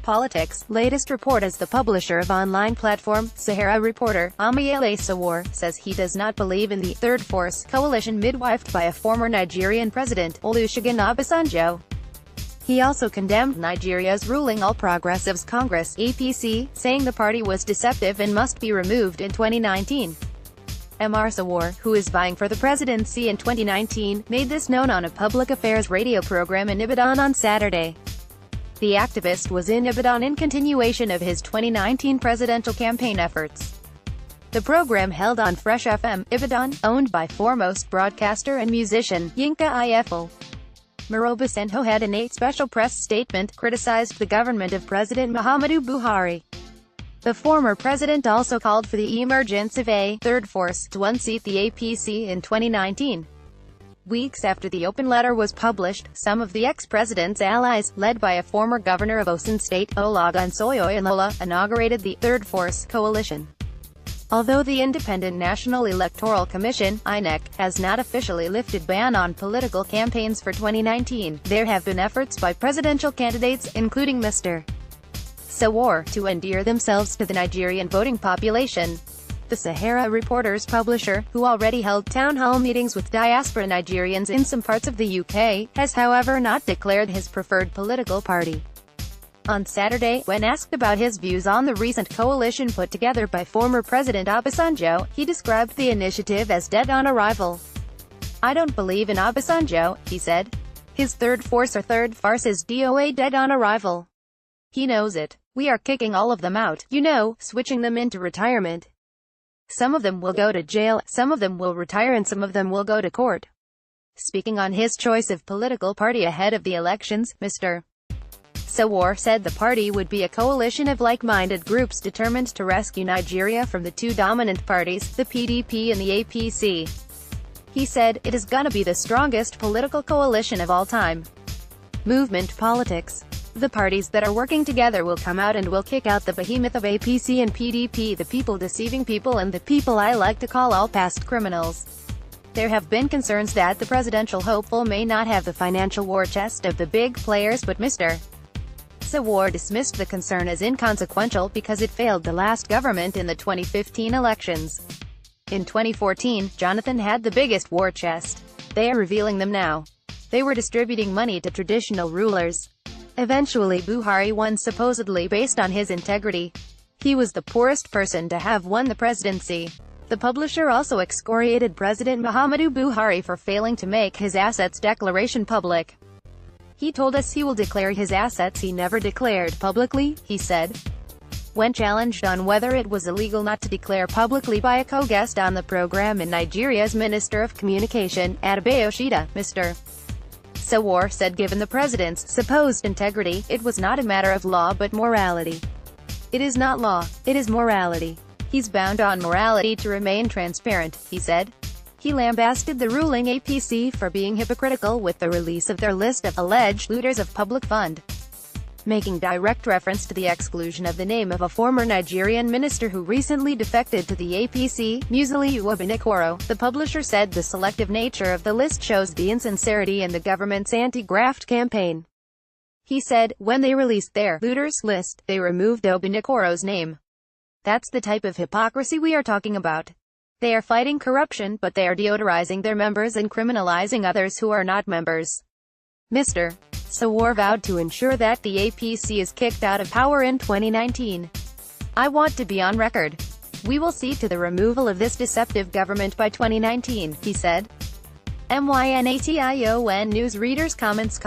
politics. Latest report as the publisher of online platform, Sahara Reporter, Omoyele Sowore, says he does not believe in the third force coalition midwifed by a former Nigerian president, Olusegun Obasanjo. He also condemned Nigeria's ruling All Progressives Congress, APC, saying the party was deceptive and must be removed in 2019. Mr. Sowore, who is vying for the presidency in 2019, made this known on a public affairs radio program in Ibadan on Saturday. The activist was in Ibadan in continuation of his 2019 presidential campaign efforts. The program, held on Fresh FM, Ibadan, owned by foremost broadcaster and musician, Yele Sowore, had in a special press statement, criticized the government of President Muhammadu Buhari. The former president also called for the emergence of a third force to unseat the APC in 2019. Weeks after the open letter was published, some of the ex-president's allies, led by a former governor of Osun State, Olusegun Obasanjo, inaugurated the third force coalition. Although the Independent National Electoral Commission, INEC, has not officially lifted ban on political campaigns for 2019, there have been efforts by presidential candidates, including Mr. Sowore, to endear themselves to the Nigerian voting population. The Sahara Reporter's publisher, who already held town hall meetings with diaspora Nigerians in some parts of the UK, has however not declared his preferred political party. On Saturday, when asked about his views on the recent coalition put together by former President Obasanjo, he described the initiative as dead on arrival. "I don't believe in Obasanjo," he said. "His third force or third farce is dead on arrival. He knows it. We are kicking all of them out, switching them into retirement. Some of them will go to jail, some of them will retire, and some of them will go to court." Speaking on his choice of political party ahead of the elections, Mr. Sowore said the party would be a coalition of like-minded groups determined to rescue Nigeria from the two dominant parties, the PDP and the APC. He said, "It is gonna be the strongest political coalition of all time." Movement politics. The parties that are working together will come out and will kick out the behemoth of APC and PDP, the people deceiving people and the people I like to call all past criminals. There have been concerns that the presidential hopeful may not have the financial war chest of the big players, but Mr. Sowore dismissed the concern as inconsequential because it failed the last government in the 2015 elections. In 2014, Jonathan had the biggest war chest. They are revealing them now. They were distributing money to traditional rulers. Eventually Buhari won, supposedly based on his integrity. He was the poorest person to have won the presidency. The publisher also excoriated President Muhammadu Buhari for failing to make his assets declaration public. "He told us he will declare his assets he never declared publicly," he said. When challenged on whether it was illegal not to declare publicly by a co-guest on the program and Nigeria's Minister of Communication, Adebayo Shida, Mr. Sowore said given the president's supposed integrity, it was not a matter of law but morality. "It is not law, it is morality. He's bound on morality to remain transparent," he said. He lambasted the ruling APC for being hypocritical with the release of their list of alleged looters of public fund. Making direct reference to the exclusion of the name of a former Nigerian minister who recently defected to the APC, Musailiu Obasanjo, the publisher said the selective nature of the list shows the insincerity in the government's anti-graft campaign. He said, when they released their looters list, they removed Obasanjo's name. "That's the type of hypocrisy we are talking about. They are fighting corruption, but they are deodorizing their members and criminalizing others who are not members." Mr. Sowore vowed to ensure that the APC is kicked out of power in 2019. "I want to be on record. We will see to the removal of this deceptive government by 2019, he said. MYNATION News readers' comments.